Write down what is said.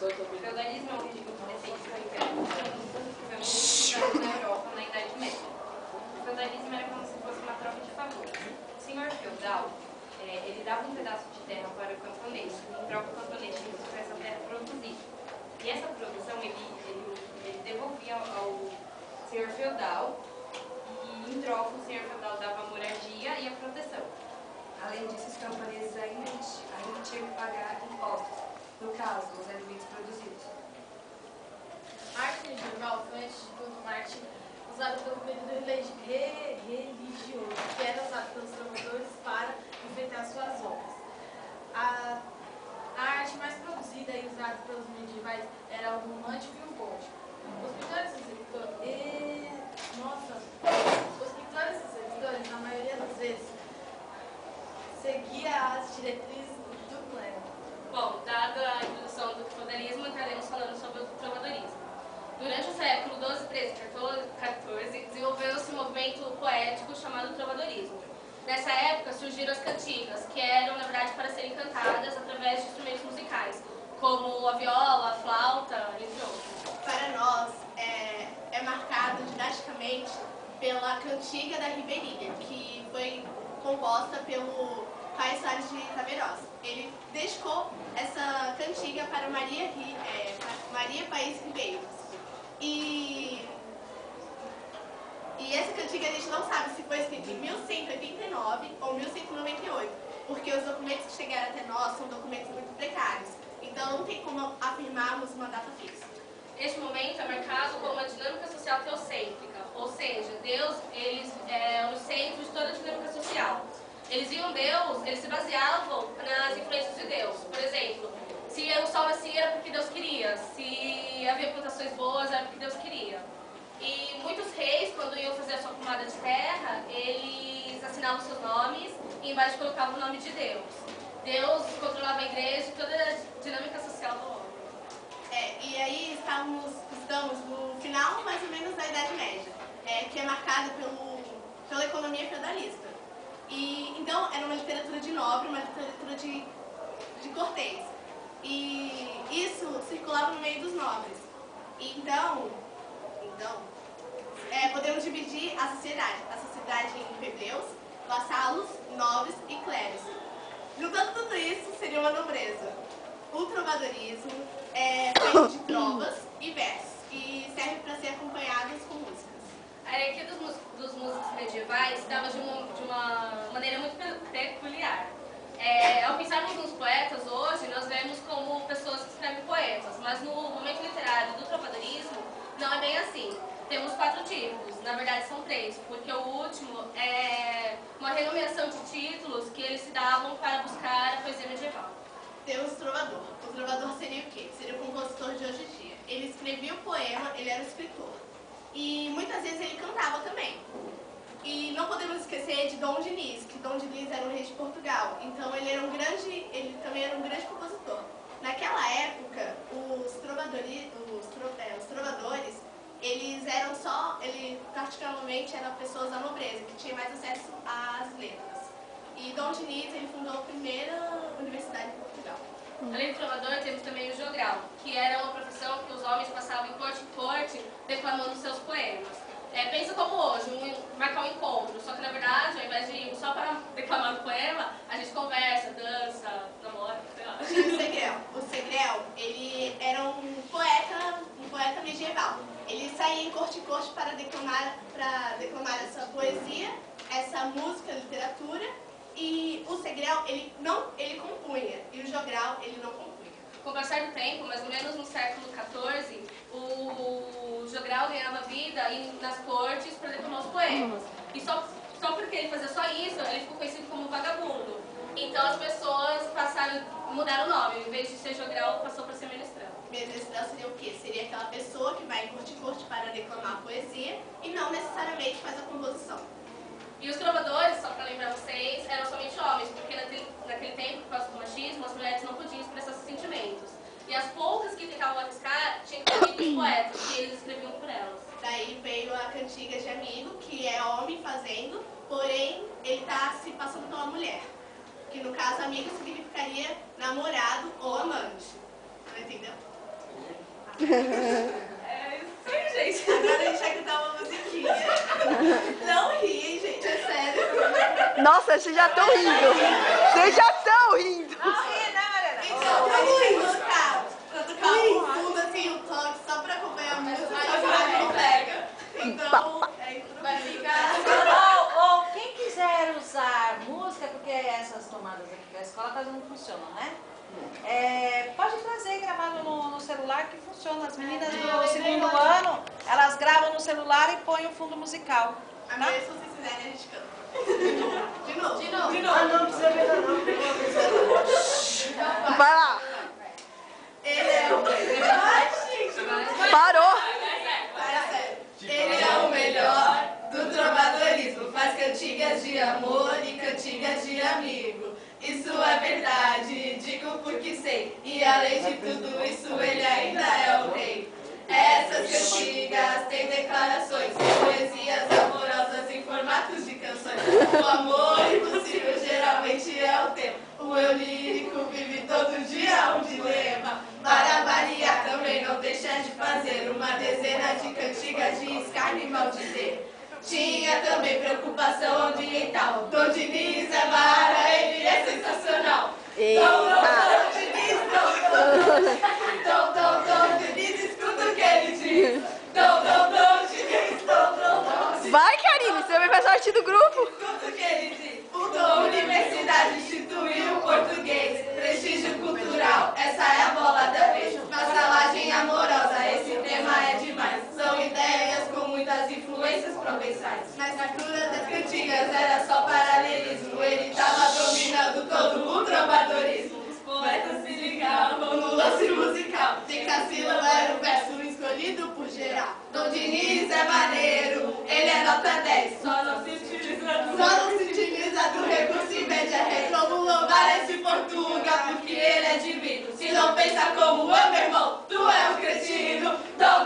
feudalismo é um regime que defende o império romano na Europa na Idade Média. O feudalismo era como se fosse uma troca de favores. O senhor feudal, ele dava um pedaço de terra para o camponês, em troca o camponês tinha que essa terra produzir. E essa produção ele devolvia ao senhor feudal, e em troca o senhor feudal dava a moradia e a proteção. Além disso, os camponeses ainda tinham que pagar impostos, no caso, os alimentos produzidos. A arte medieval foi, antes de tudo, uma arte usada pelo período religioso, que era usado pelos trovadores para enfeitar suas obras. A arte mais produzida e usada pelos medievais era o romântico e o gótico. Os pintores e escritores, na maioria das vezes, seguia as diretrizes do clero. Bom, dada a introdução do feudalismo, estaremos falando sobre o trovadorismo. Durante o século XII, XIII e XIV, desenvolveu-se um movimento poético chamado trovadorismo. Nessa época surgiram as cantigas, que eram, na verdade, para serem cantadas através de instrumentos musicais, como a viola, a flauta, entre outros. Para nós, é marcado didaticamente pela cantiga da Ribeirinha, que foi composta pelo pai Soares de Taveroz. Ele dedicou essa cantiga para Maria País Ribeiro. E essa cantiga a gente não sabe se foi escrita em 1189 ou 1198, porque os documentos que chegaram até nós são documentos muito precários. Então não tem como afirmarmos uma data fixa. Este momento é marcado por uma dinâmica social teocêntrica, ou seja, Deus é o centro de toda a dinâmica social. Eles viam Deus, eles se baseavam nas influências de Deus. Por exemplo, se o sol nascia era porque Deus queria, se havia plantações boas era porque Deus queria. E muitos reis, quando iam fazer a sua pomada de terra, eles assinavam seus nomes e embaixo colocavam o nome de Deus. Deus controlava a igreja e toda a dinâmica social do homem. E aí estamos no final, mais ou menos, da Idade Média, que é marcada pela economia feudalista. E, então, era uma literatura de nobre, uma literatura de cortês. E isso circulava no meio dos nobres. E, então podemos dividir a sociedade em plebeus, vassalos, nobres e clérigos. Juntando tudo isso, seria uma nobreza. O trovadorismo é feito de trovas e versos, e serve para ser acompanhados com músicas. A hierarquia dos músicos medievais estava de uma maneira muito peculiar. Ao pensarmos nos poetas hoje, nós vemos como pessoas que escrevem poetas, mas no momento literário do trovadorismo, não é bem assim. Temos 4 tipos, na verdade são 3, porque o último é uma renomeação de títulos que eles se davam para buscar a poesia medieval. Temos o trovador. O trovador seria o quê? Seria o compositor de hoje em dia. Ele escrevia o poema, ele era o escritor. E muitas vezes ele cantava também. E não podemos esquecer de Dom Diniz, que Dom Diniz era um rei de Portugal. Então ele também era um grande compositor. Naquela época, os trovadores, ele particularmente eram pessoas da nobreza, que tinham mais acesso às letras. E Dom Diniz, ele fundou a primeira universidade de Portugal. Além do trovador, temos também o jogral, que era uma profissão que os homens passavam em corte declamando seus poemas. Pensa como hoje, marcar um encontro, só que na verdade, ao invés de ir só para declamar o poema, a gente conversa, dança, namora, sei lá. Tinha o Segrel. O Segrel, ele era um poeta medieval. Ele saía em corte para declamar essa poesia, essa música, literatura. E o Segrel, ele compunha, e o jogral, ele não compunha. Com o passar do tempo, mais ou menos no século XIV, o jogral ganhava vida nas cortes para declamar os poemas. E só porque ele fazia só isso, ele ficou conhecido como vagabundo. Então as pessoas mudaram o nome, em vez de ser jogral, passou para ser menestrel. Menestrel seria o quê? Seria aquela pessoa que vai em corte para declamar a poesia e não necessariamente faz a composição. E os trovadores, só para lembrar vocês, eram somente homens, porque naquele tempo, por causa do machismo, as mulheres não podiam expressar seus sentimentos. E as poucas que tentavam arriscar tinham que ter os poetas, que eles escreviam por elas. Daí veio a cantiga de amigo, que é homem fazendo, porém ele está se passando pela mulher. Que no caso, amigo significaria namorado ou amante. Não entendeu? É isso aí, gente. Agora a gente vai cantar uma musiquinha. Não riem, gente, é sério. Nossa, vocês já estão rindo. Vocês já estão rindo. Então, vamos tocar. Pra tocar um fundo, assim, um toque, só pra acompanhar a música, mas não pega. Então, é isso. Vai ficar. Ou quem quiser usar música, porque essas tomadas aqui da escola quase não funcionam, né? Pode trazer e gravar no celular que funciona. As meninas do segundo ano, elas gravam no celular e põem o fundo musical. Agora, se vocês fizerem, a gente canta. De novo. De novo. Ah, não precisa ver não. Vai lá. Ele é o melhor. Parou. Ele é o melhor do trovadorismo. Faz cantigas de amor e cantigas de amigo. Isso é verdade, digo porque sei. E além de tudo isso, ele ainda é o rei. Essas cantigas têm declarações, poesias amorosas em formatos de canções. O amor impossível geralmente é o tema. O eu lírico vive todo dia um dilema. Para variar também não deixa de fazer uma dezena de cantigas de escárnio e maldizer. Tinha também preocupação ambiental. Dom Diniz é mara, ele é sensacional. Dom Diniz, escuta o que ele diz. Dom Diniz, Vai, Karine, você vai fazer parte do grupo. escuta o que ele diz. A universidade instituiu o português, prestígio cultural, essa é a bola da vez. Vassalagem amorosa, esse tema é demais. São ideias com muitas influências provençais. Na estrutura das cantigas era só paralelismo, ele tava dominando todo o trovadorismo. Os poetas se ligavam no lance musical, Decassílabo era o verso escolhido por geral. Dom Diniz é maneiro, ele é nota 10, só não se utiliza do recurso em média rei. Como louvar esse Portuga, porque ele é divino. Se não pensa como eu, meu irmão, tu é um cretino. Dom.